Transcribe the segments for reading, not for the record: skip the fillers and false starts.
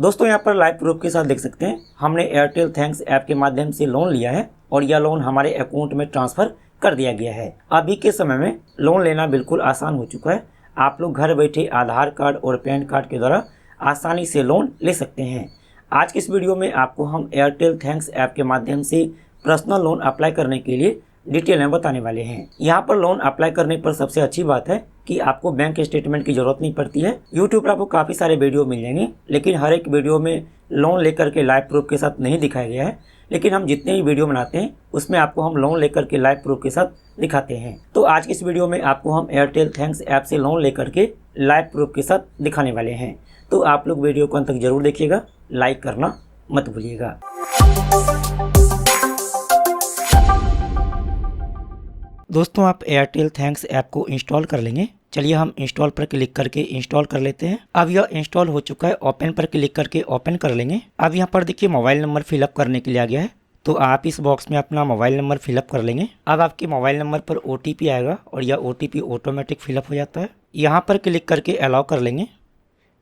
दोस्तों यहाँ पर लाइव प्रूफ के साथ देख सकते हैं हमने एयरटेल थैंक्स ऐप के माध्यम से लोन लिया है और यह लोन हमारे अकाउंट में ट्रांसफ़र कर दिया गया है। अभी के समय में लोन लेना बिल्कुल आसान हो चुका है। आप लोग घर बैठे आधार कार्ड और पैन कार्ड के द्वारा आसानी से लोन ले सकते हैं। आज की इस वीडियो में आपको हम एयरटेल थैंक्स ऐप के माध्यम से पर्सनल लोन अप्लाई करने के लिए डिटेल में बताने वाले हैं। यहाँ पर लोन अप्लाई करने पर सबसे अच्छी बात है कि आपको बैंक स्टेटमेंट की जरूरत नहीं पड़ती है। यूट्यूब पर आपको काफ़ी सारे वीडियो मिल जाएंगे, लेकिन हर एक वीडियो में लोन लेकर के लाइव प्रूफ के साथ नहीं दिखाया गया है। लेकिन हम जितने भी वीडियो बनाते हैं उसमें आपको हम लोन लेकर के लाइव प्रूफ के साथ दिखाते हैं। तो आज की इस वीडियो में आपको हम एयरटेल थैंक्स ऐप से लोन लेकर के लाइव प्रूफ के साथ दिखाने वाले हैं। तो आप लोग वीडियो को अंत तक जरूर देखिएगा, लाइक करना मत भूलिएगा। दोस्तों आप एयरटेल थैंक्स ऐप को इंस्टॉल कर लेंगे। चलिए हम इंस्टॉल पर क्लिक करके इंस्टॉल कर लेते हैं। अब यह इंस्टॉल हो चुका है। ओपन पर क्लिक करके ओपन कर लेंगे। अब यहाँ पर देखिए मोबाइल नंबर फिलअप करने के लिए आ गया है, तो आप इस बॉक्स में अपना मोबाइल नंबर फिलअप कर लेंगे। अब आपके मोबाइल नंबर पर OTP आएगा और यह OTP ऑटोमेटिक फिलअप हो जाता है। यहाँ पर क्लिक करके अलाउ कर लेंगे।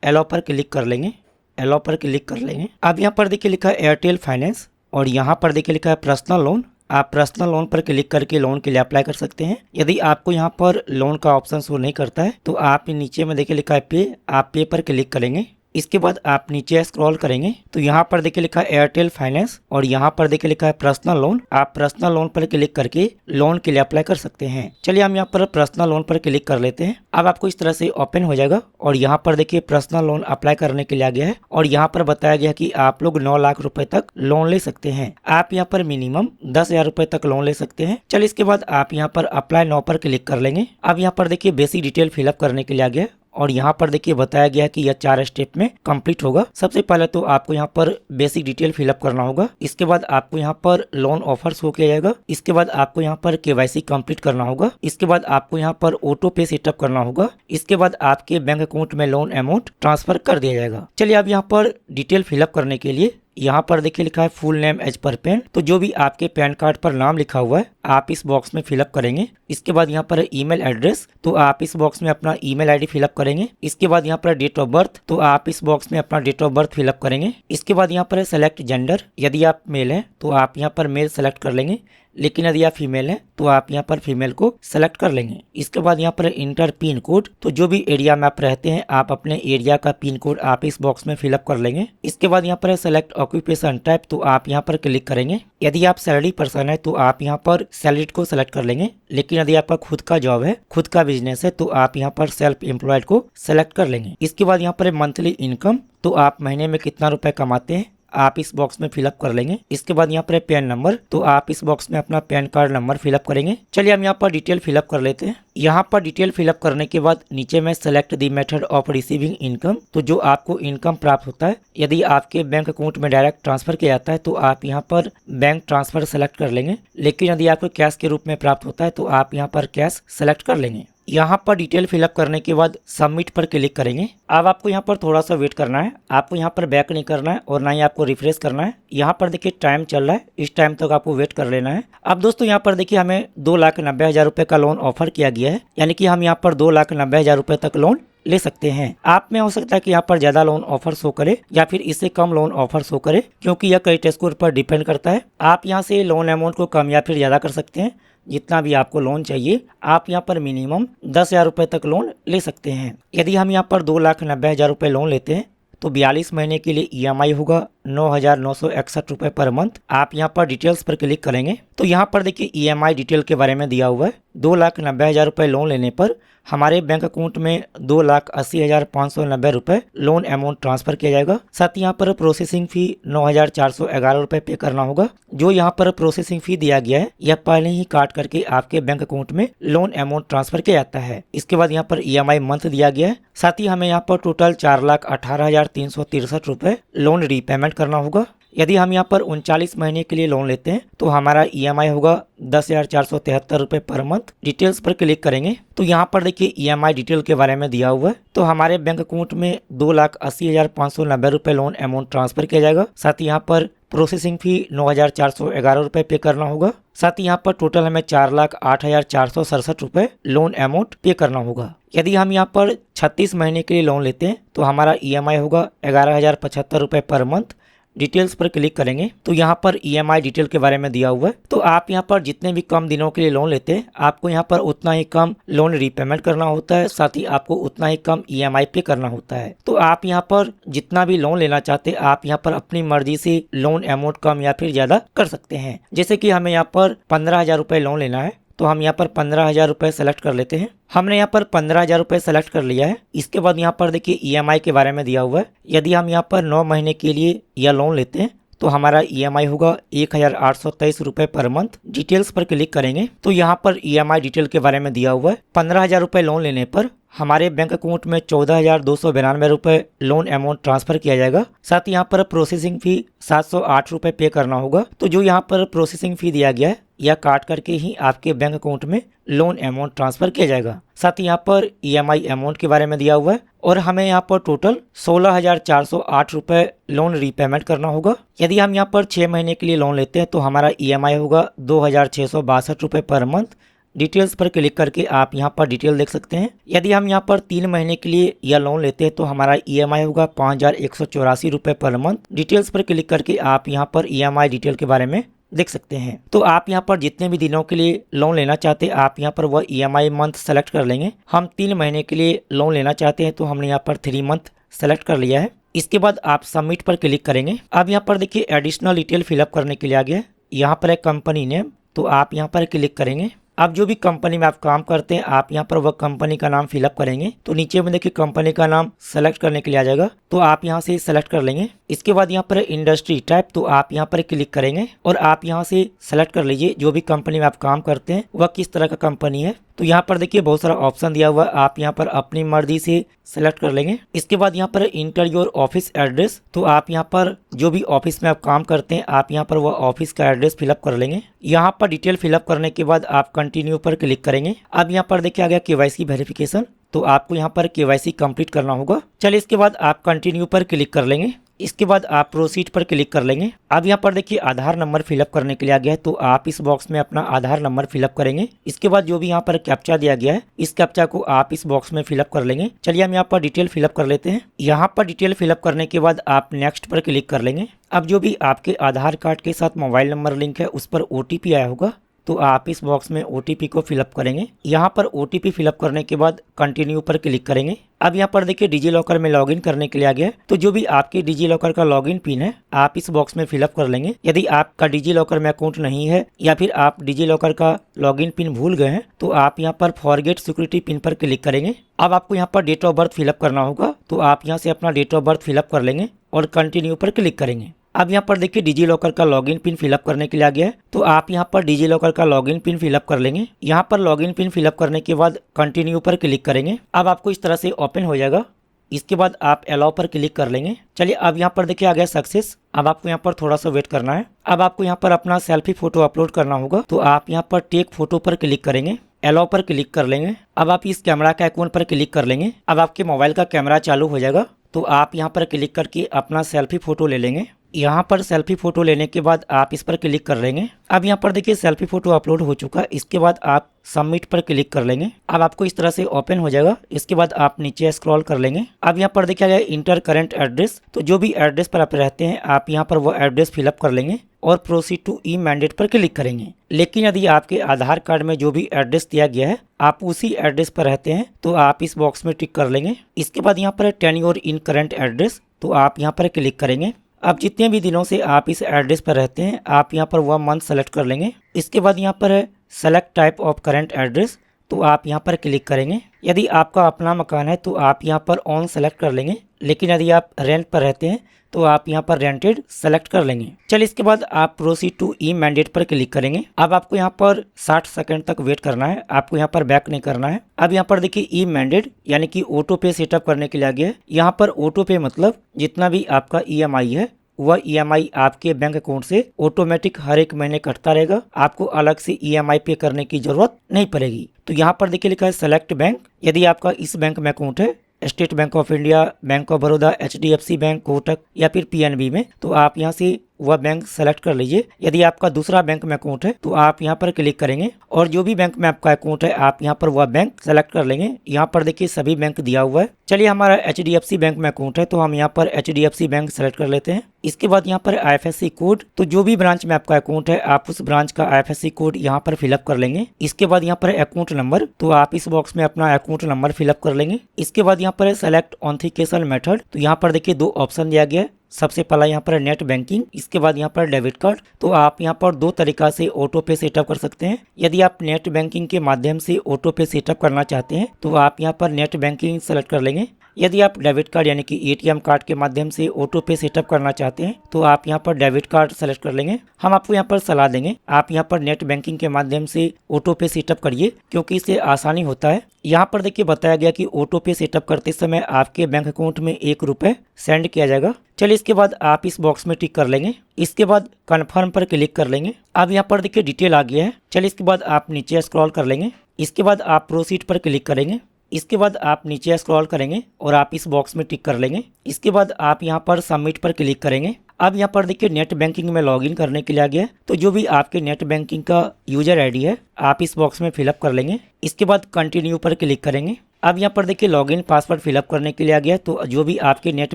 अलाउ पर क्लिक कर लेंगे। अलाउ पर क्लिक कर लेंगे। अब यहाँ पर देखिए लिखा है एयरटेल फाइनेंस और यहाँ पर देखिए लिखा है पर्सनल लोन। आप पर्सनल लोन पर क्लिक करके लोन के लिए अप्लाई कर सकते हैं। यदि आपको यहाँ पर लोन का ऑप्शन शो नहीं करता है तो आप नीचे में देखिए लिखा है पे, आप पे पर क्लिक करेंगे। इसके बाद आप नीचे स्क्रॉल करेंगे तो यहाँ पर देखिए लिखा है एयरटेल फाइनेंस और यहाँ पर देखिए लिखा है पर्सनल लोन। आप पर्सनल लोन पर क्लिक करके लोन के लिए अप्लाई कर सकते हैं। चलिए हम यहाँ पर पर्सनल लोन पर क्लिक कर लेते हैं। अब आपको इस तरह से ओपन हो जाएगा और यहाँ पर देखिए पर्सनल लोन अप्लाई करने के लिए आ गया है और यहाँ पर बताया गया कि आप लोग 9 लाख रुपए तक लोन ले सकते हैं। आप यहाँ पर मिनिमम 10,000 रुपए तक लोन ले सकते हैं। चलिए इसके बाद आप यहाँ पर अप्लाई नाउ पर क्लिक कर लेंगे। अब यहाँ पर देखिए बेसिक डिटेल फिलअप करने के लिए आ गया और यहाँ पर देखिए बताया गया कि यह 4 स्टेप में कंप्लीट होगा। सबसे पहले तो आपको यहाँ पर बेसिक डिटेल फिलअप करना होगा। इसके बाद आपको यहाँ पर लोन ऑफर शो किया जाएगा। इसके बाद आपको यहाँ पर KYC कंप्लीट करना होगा। इसके बाद आपको यहाँ पर ऑटो पे सेटअप करना होगा। इसके बाद आपके बैंक अकाउंट में लोन अमाउंट ट्रांसफर कर दिया जाएगा। चलिए अब यहाँ पर डिटेल फिलअप करने के लिए यहाँ पर देखिए लिखा है full name as per PAN, तो जो भी आपके पैन कार्ड पर नाम लिखा हुआ है आप इस बॉक्स में फिलअप करेंगे। इसके बाद यहाँ पर ईमेल एड्रेस, तो आप इस बॉक्स में अपना ईमेल आईडी फिलअप करेंगे। इसके बाद यहाँ पर डेट ऑफ बर्थ, तो आप इस बॉक्स में अपना डेट ऑफ बर्थ फिलअप करेंगे। इसके बाद यहाँ पर सेलेक्ट जेंडर, यदि आप मेल हैं तो आप यहाँ पर मेल सेलेक्ट कर लेंगे, लेकिन यदि आप फीमेल हैं तो आप यहाँ पर फीमेल को सेलेक्ट कर लेंगे। इसके बाद यहाँ पर इंटर पिन कोड, तो जो भी एरिया में आप रहते हैं आप अपने एरिया का पिन कोड आप इस बॉक्स में फिलअप कर लेंगे। इसके बाद यहाँ पर सेलेक्ट ऑक्यूपेशन टाइप, तो आप यहाँ पर क्लिक करेंगे। यदि आप सैलरी पर्सन है तो आप यहाँ पर सैलरीड को सेलेक्ट कर लेंगे, लेकिन यदि आपका खुद का जॉब है, खुद का बिजनेस है, तो आप यहाँ पर सेल्फ एम्प्लॉयड को सेलेक्ट कर लेंगे। इसके बाद यहाँ पर मंथली इनकम, तो आप महीने में कितना रुपए कमाते हैं आप इस बॉक्स में फिलअप कर लेंगे। इसके बाद यहाँ पर पैन नंबर, तो आप इस बॉक्स में अपना पैन कार्ड नंबर फिलअप करेंगे। चलिए हम यहाँ पर डिटेल फिलअप कर लेते हैं। यहाँ पर डिटेल फिलअप करने के बाद नीचे में select the method of receiving income, तो जो आपको इनकम प्राप्त होता है यदि आपके बैंक अकाउंट में डायरेक्ट ट्रांसफर किया जाता है तो आप यहाँ पर बैंक ट्रांसफर सेलेक्ट कर लेंगे, लेकिन यदि आपको कैश के रूप में प्राप्त होता है तो आप यहाँ पर कैश सेलेक्ट कर लेंगे। यहाँ पर डिटेल फिलअप करने के बाद सबमिट पर क्लिक करेंगे। अब आपको यहाँ पर थोड़ा सा वेट करना है, आपको यहाँ पर बैक नहीं करना है और ना ही आपको रिफ्रेश करना है। यहाँ पर देखिए टाइम चल रहा है, इस टाइम तक आपको वेट कर लेना है। अब दोस्तों यहाँ पर देखिए हमें 2,90,000 रुपए का लोन ऑफर किया गया है, यानी कि हम यहाँ पर 2,90,000 रुपए तक लोन ले सकते हैं। आप में हो सकता है कि यहाँ पर ज्यादा लोन ऑफर शो करे या फिर इससे कम लोन ऑफर शो करे, क्योंकि यह क्रेडिट स्कोर पर डिपेंड करता है। आप यहाँ से लोन अमाउंट को कम या फिर ज्यादा कर सकते हैं। जितना भी आपको लोन चाहिए आप यहाँ पर मिनिमम 10,000 रुपए तक लोन ले सकते हैं। यदि हम यहाँ पर 2,90,000 रुपए लोन लेते हैं तो 42 महीने के लिए EMI होगा 9,961 रुपए पर मंथ। आप यहाँ पर डिटेल्स पर क्लिक करेंगे तो यहाँ पर देखिए EMI डिटेल के बारे में दिया हुआ है। 2,90,000 रुपए लोन लेने पर हमारे बैंक अकाउंट में 2,80,590 रुपए लोन अमाउंट ट्रांसफर किया जाएगा। साथ ही यहाँ पर प्रोसेसिंग फी 9,411 रुपए पे करना होगा। जो यहाँ पर प्रोसेसिंग फी दिया गया है यह पहले ही काट करके आपके बैंक अकाउंट में लोन अमाउंट ट्रांसफर किया जाता है। इसके बाद यहाँ पर EMI मंथ दिया गया है। साथ ही हमें यहाँ पर टोटल 4,18,363 रुपए लोन रीपेमेंट करना होगा। यदि हम यहाँ पर 39 महीने के लिए लोन लेते हैं तो हमारा EMI होगा 10,473 रुपए पर मंथ। डिटेल्स पर क्लिक करेंगे तो यहाँ पर देखिए EMI डिटेल के बारे में दिया हुआ है। तो हमारे बैंक अकाउंट में 2,80,590 रुपए लोन अमाउंट ट्रांसफर किया जाएगा। साथ ही यहाँ पर प्रोसेसिंग फी 9,411 रुपये पे करना होगा। साथ ही यहाँ पर टोटल हमें 4,08,467 रुपये लोन अमाउंट पे करना होगा। यदि हम यहाँ पर 36 महीने के लिए लोन लेते हैं तो हमारा EMI होगा 11,075 रुपये पर मंथ। डिटेल्स पर क्लिक करेंगे तो यहाँ पर EMI डिटेल के बारे में दिया हुआ है। तो आप यहाँ पर जितने भी कम दिनों के लिए लोन लेते हैं आपको यहाँ पर उतना ही कम लोन रीपेमेंट करना होता है, साथ ही आपको उतना ही कम EMI पे करना होता है। तो आप यहाँ पर जितना भी लोन लेना चाहते हैं आप यहाँ पर अपनी मर्जी से लोन अमाउंट कम या फिर ज्यादा कर सकते हैं। जैसे कि हमें यहाँ पर 15,000 रुपये लोन लेना है तो हम यहाँ पर 15,000 रुपये सेलेक्ट कर लेते हैं। हमने यहाँ पर 15,000 रुपये सेलेक्ट कर लिया है। इसके बाद यहाँ पर देखिए EMI के बारे में दिया हुआ है। यदि हम यहाँ पर 9 महीने के लिए यह लोन लेते हैं तो हमारा EMI होगा 1,823 रुपये पर मंथ। डिटेल्स पर क्लिक करेंगे तो यहाँ पर EMI डिटेल के बारे में दिया हुआ है। 15,000 रुपये लोन लेने पर हमारे बैंक अकाउंट में 14,292 रुपये लोन अमाउंट ट्रांसफर किया जाएगा। साथ ही यहाँ पर प्रोसेसिंग फी 708 रुपये पे करना होगा। तो जो यहाँ पर प्रोसेसिंग फी दिया गया है यह काट करके ही आपके बैंक अकाउंट में लोन अमाउंट ट्रांसफर किया जाएगा। साथ ही यहाँ पर EMI अमाउंट के बारे में दिया हुआ है और हमें यहाँ पर टोटल 16,408 रुपये लोन रीपेमेंट करना होगा। यदि हम यहाँ पर 6 महीने के लिए लोन लेते हैं तो हमारा EMI होगा 2,662 रुपये पर मंथ। डिटेल्स पर क्लिक करके आप यहाँ पर डिटेल देख सकते हैं। यदि हम यहाँ पर 3 महीने के लिए यह लोन लेते हैं तो हमारा EMI होगा 5,184 रुपये पर मंथ। डिटेल्स पर क्लिक करके आप यहाँ पर EMI डिटेल के बारे में देख सकते हैं। तो आप यहाँ पर जितने भी दिनों के लिए लोन लेना चाहते हैं आप यहाँ पर वह EMI मंथ सेलेक्ट कर लेंगे। हम 3 महीने के लिए लोन लेना चाहते हैं तो हमने यहाँ पर 3 मंथ सेलेक्ट कर लिया है। इसके बाद आप सबमिट पर क्लिक करेंगे। अब यहाँ पर देखिए एडिशनल डिटेल फिलअप करने के लिए आ गया है। यहाँ पर है कंपनी नेम, तो आप यहाँ पर क्लिक करेंगे। अब जो भी कंपनी में आप काम करते हैं आप यहाँ पर वह कंपनी का नाम फिलअप करेंगे। तो नीचे में देखिए कंपनी का नाम सेलेक्ट करने के लिए आ जाएगा, तो आप यहाँ से सेलेक्ट कर लेंगे। इसके बाद यहाँ पर इंडस्ट्री टाइप, तो आप यहाँ पर क्लिक करेंगे और आप यहाँ से सेलेक्ट कर लीजिए जो भी कंपनी में आप काम करते हैं वह किस तरह का कंपनी है। तो यहाँ पर देखिए बहुत सारा ऑप्शन दिया हुआ है, आप यहाँ पर अपनी मर्जी से सेलेक्ट कर लेंगे। इसके बाद यहाँ पर इंटर योर ऑफिस एड्रेस, तो आप यहाँ पर जो भी ऑफिस में आप काम करते हैं आप यहाँ पर वह ऑफिस का एड्रेस फिलअप कर लेंगे। यहाँ पर डिटेल फिलअप करने के बाद आप कंटिन्यू पर क्लिक करेंगे। अब यहाँ पर देखिए आ गया KYC वेरिफिकेशन, तो आपको यहाँ पर KYC कंप्लीट करना होगा। चलिए इसके बाद आप कंटिन्यू पर क्लिक कर लेंगे। इसके बाद आप प्रोसीड पर क्लिक कर लेंगे। अब यहाँ पर देखिए आधार नंबर फिलअप करने के लिए आ गया है, तो आप इस बॉक्स में अपना आधार नंबर फिलअप करेंगे। इसके बाद जो भी यहाँ पर कैप्चा दिया गया है इस कैप्चा को आप इस बॉक्स में फिलअप कर लेंगे। चलिए हम यहाँ पर डिटेल फिलअप कर लेते हैं। यहाँ पर डिटेल फिलअप करने के बाद आप नेक्स्ट पर क्लिक कर लेंगे। अब जो भी आपके आधार कार्ड के साथ मोबाइल नंबर लिंक है उस पर OTP आया होगा, तो आप इस बॉक्स में OTP को फिलअप करेंगे। यहाँ पर OTP फिलअप करने के बाद कंटिन्यू पर क्लिक करेंगे। अब यहाँ पर देखिए डिजी लॉकर में लॉगिन करने के लिए आ गया है, तो जो भी आपके डिजी लॉकर का लॉगिन पिन है आप इस बॉक्स में फिलअप कर लेंगे। यदि आपका डिजी लॉकर में अकाउंट नहीं है या फिर आप डिजी लॉकर का लॉगिन पिन भूल गए हैं तो आप यहाँ पर फॉरगेट सिक्योरिटी पिन पर क्लिक करेंगे। अब आपको यहाँ पर डेट ऑफ बर्थ फिलअप करना होगा, तो आप यहाँ से अपना डेट ऑफ बर्थ फिलअप कर लेंगे और कंटिन्यू पर क्लिक करेंगे। अब यहाँ पर देखिए डिजी लॉकर का लॉगिन पिन फिलअप करने के लिए आ गया है, तो आप यहाँ पर डिजी लॉकर का लॉगिन पिन फिलअप कर लेंगे। यहाँ पर लॉगिन पिन फिलअप करने के बाद कंटिन्यू पर क्लिक करेंगे। अब आपको इस तरह से ओपन हो जाएगा। इसके बाद आप अलाउ पर क्लिक कर लेंगे। चलिए अब यहाँ पर देखिए आ गया सक्सेस। अब आपको यहाँ पर थोड़ा सा वेट करना है। अब आपको यहाँ पर अपना सेल्फी फोटो अपलोड करना होगा, तो आप यहाँ पर टेक फोटो पर क्लिक करेंगे, अलाउ पर क्लिक कर लेंगे। अब आप इस कैमरा के आइकॉन पर क्लिक कर लेंगे। अब आपके मोबाइल का कैमरा चालू हो जाएगा, तो आप यहाँ पर क्लिक करके अपना सेल्फी फोटो ले लेंगे। यहाँ पर सेल्फी फोटो लेने के बाद आप इस पर क्लिक कर लेंगे। अब यहाँ पर देखिए सेल्फी फोटो अपलोड हो चुका है। इसके बाद आप सबमिट पर क्लिक कर लेंगे। अब आपको इस तरह से ओपन हो जाएगा। इसके बाद आप नीचे स्क्रॉल कर लेंगे। अब यहाँ पर देखिए इंटर करंट एड्रेस, तो जो भी एड्रेस पर आप रहते हैं आप यहाँ पर वो एड्रेस फिलअप कर लेंगे और प्रोसीड टू ई मैंडेट पर क्लिक करेंगे। लेकिन यदि आपके आधार कार्ड में जो भी एड्रेस दिया गया है आप उसी एड्रेस पर रहते हैं तो आप इस बॉक्स में टिक कर लेंगे। इसके बाद यहाँ पर ten your in current address, तो आप यहाँ पर क्लिक करेंगे। अब जितने भी दिनों से आप इस एड्रेस पर रहते हैं आप यहाँ पर वह मंथ सेलेक्ट कर लेंगे। इसके बाद यहाँ पर है select type of current address, तो आप यहाँ पर क्लिक करेंगे। यदि आपका अपना मकान है तो आप यहाँ पर ऑन सेलेक्ट कर लेंगे, लेकिन यदि आप रेंट पर रहते हैं तो आप यहाँ पर रेंटेड सेलेक्ट कर लेंगे। चलिए इसके बाद आप प्रोसीड टू ई मैंडेट पर क्लिक करेंगे। अब आपको यहाँ पर 60 सेकंड तक वेट करना है, आपको यहाँ पर बैक नहीं करना है। अब यहाँ पर देखिए ई मैंडेट यानी कि ऑटो पे सेटअप करने के लिए आ गया है। यहाँ पर ऑटो पे मतलब जितना भी आपका EMI है वह EMI आपके बैंक अकाउंट से ऑटोमेटिक हर एक महीने कटता रहेगा, आपको अलग से EMI पे करने की जरूरत नहीं पड़ेगी। तो यहाँ पर देखिए लिखा है सेलेक्ट बैंक, यदि आपका इस बैंक में अकाउंट है state bank of India, bank of Baroda, HDFC bank, Kotak या फिर PNB में, तो आप यहाँ से वह बैंक सेलेक्ट कर लीजिए। यदि आपका दूसरा बैंक में अकाउंट है तो आप यहाँ पर क्लिक करेंगे और जो भी बैंक में आपका अकाउंट है आप यहाँ पर वह बैंक सेलेक्ट कर लेंगे। यहाँ पर देखिए सभी बैंक दिया हुआ है। चलिए हमारा HDFC बैंक में अकाउंट है तो हम यहाँ पर HDFC बैंक सेलेक्ट कर लेते हैं। इसके बाद यहाँ पर IFSC कोड, तो जो भी ब्रांच में आपका अकाउंट है आप उस ब्रांच का IFSC कोड यहाँ पर फिलअप कर लेंगे। इसके बाद यहाँ पर अकाउंट नंबर, तो आप इस बॉक्स में अपना अकाउंट नंबर फिलअप कर लेंगे। इसके बाद यहाँ पर सेलेक्ट ऑथेंटिकेशन मेथड, तो यहाँ पर देखिए 2 ऑप्शन दिया गया है। सबसे पहला यहाँ पर नेट बैंकिंग, इसके बाद यहाँ पर डेबिट कार्ड। तो आप यहाँ पर 2 तरीका से ऑटो पे सेटअप कर सकते हैं। यदि आप नेट बैंकिंग के माध्यम से ऑटो पे सेटअप करना चाहते हैं तो आप यहाँ पर नेट बैंकिंग सेलेक्ट कर लेंगे। यदि आप डेबिट कार्ड यानी कि ATM कार्ड के माध्यम से ऑटो पे सेटअप करना चाहते हैं तो आप यहाँ पर डेबिट कार्ड सेलेक्ट कर लेंगे। हम आपको यहाँ पर सलाह देंगे आप यहाँ पर नेट बैंकिंग के माध्यम से ऑटो पे सेटअप करिए क्योंकि इससे आसानी होता है। यहाँ पर देखिए बताया गया कि ऑटो पे सेटअप करते समय आपके बैंक अकाउंट में 1 रुपये सेंड किया जाएगा। चलिए इसके बाद आप इस बॉक्स में टिक कर लेंगे। इसके बाद कन्फर्म पर क्लिक कर लेंगे। अब यहाँ पर देखिए डिटेल आ गया है। चलिए इसके बाद आप नीचे स्क्रॉल कर लेंगे। इसके बाद आप प्रोसीड पर क्लिक करेंगे। इसके बाद आप नीचे स्क्रॉल करेंगे और आप इस बॉक्स में टिक कर लेंगे। इसके बाद आप यहाँ पर सबमिट पर क्लिक करेंगे। अब यहाँ पर देखिए नेट बैंकिंग में लॉगिन करने के लिए आ गया, तो जो भी आपके नेट बैंकिंग का यूजर आईडी है आप इस बॉक्स में फिलअप कर लेंगे। इसके बाद कंटिन्यू पर क्लिक करेंगे। अब यहाँ पर देखिए लॉगिन पासवर्ड फिलअप करने के लिए आ गया, तो जो भी आपके नेट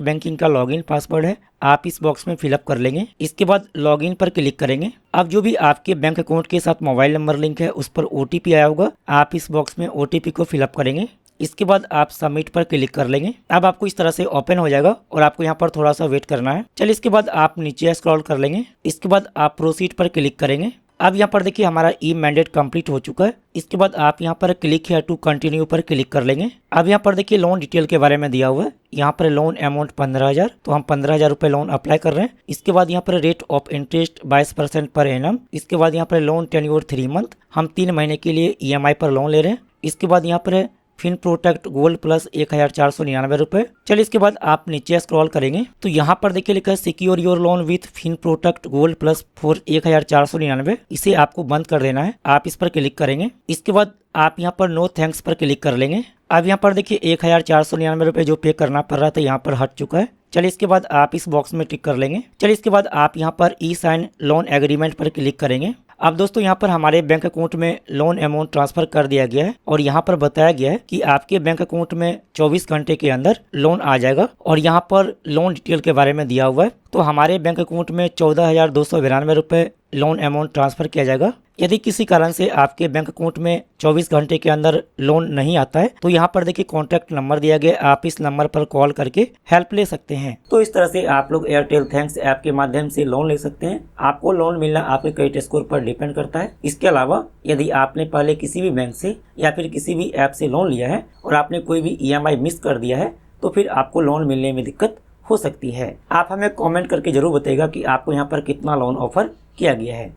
बैंकिंग का लॉगिन पासवर्ड है आप इस बॉक्स में फिलअप कर लेंगे। इसके बाद लॉगिन पर क्लिक करेंगे। अब जो भी आपके बैंक अकाउंट के साथ मोबाइल नंबर लिंक है उस पर OTP आया होगा, आप इस बॉक्स में OTP को फिलअप करेंगे। इसके बाद आप सबमिट पर क्लिक कर लेंगे। अब आपको इस तरह से ओपन हो जाएगा और आपको यहाँ पर थोड़ा सा वेट करना है। चलिए इसके बाद आप नीचे स्क्रॉल कर लेंगे। इसके बाद आप प्रोसीड पर क्लिक करेंगे। अब यहाँ पर देखिए हमारा ई मैंडेट कंप्लीट हो चुका है। इसके बाद आप यहाँ पर क्लिक है टू कंटिन्यू पर क्लिक कर लेंगे। अब यहाँ पर देखिए लोन डिटेल के बारे में दिया हुआ है। यहाँ पर लोन अमाउंट 15,000, तो हम 15,000 रुपये लोन अप्लाई कर रहे हैं। इसके बाद यहाँ पर rate of interest 22% per annum. इसके बाद यहाँ पर लोन टेन्योर 3 मंथ, हम 3 महीने के लिए EMI पर लोन ले रहे हैं। इसके बाद यहाँ पर FinProtect गोल्ड प्लस 1,499 रुपये। चलिए इसके बाद आप नीचे स्क्रॉल करेंगे तो यहाँ पर देखिए लिखा है secure your loan with FinProtect gold plus for 1,499। इसे आपको बंद कर देना है, आप इस पर क्लिक करेंगे। इसके बाद आप यहाँ पर नो थैंक्स पर क्लिक कर लेंगे। अब यहाँ पर देखिए 1,499 रुपये जो पे करना पड़ रहा था यहाँ पर हट चुका है। चलिए इसके बाद आप इस बॉक्स में टिक कर लेंगे। चलिए इसके बाद आप यहाँ पर E-साइन लोन एग्रीमेंट पर क्लिक करेंगे। अब दोस्तों यहाँ पर हमारे बैंक अकाउंट में लोन अमाउंट ट्रांसफर कर दिया गया है और यहाँ पर बताया गया है कि आपके बैंक अकाउंट में 24 घंटे के अंदर लोन आ जाएगा और यहाँ पर लोन डिटेल के बारे में दिया हुआ है। तो हमारे बैंक अकाउंट में 14,292 रुपये लोन अमाउंट ट्रांसफर किया जाएगा। यदि किसी कारण से आपके बैंक अकाउंट में 24 घंटे के अंदर लोन नहीं आता है तो यहाँ पर देखिए कॉन्टैक्ट नंबर दिया गया, आप इस नंबर पर कॉल करके हेल्प ले सकते हैं। तो इस तरह से आप लोग एयरटेल थैंक्स ऐप के माध्यम से लोन ले सकते हैं। आपको लोन मिलना आपके क्रेडिट स्कोर पर डिपेंड करता है। इसके अलावा यदि आपने पहले किसी भी बैंक से या फिर किसी भी ऐप से लोन लिया है और आपने कोई भी EMI मिस कर दिया है तो फिर आपको लोन मिलने में दिक्कत हो सकती है। आप हमें कमेंट करके जरूर बताइएगा कि आपको यहाँ पर कितना लोन ऑफर किया गया है।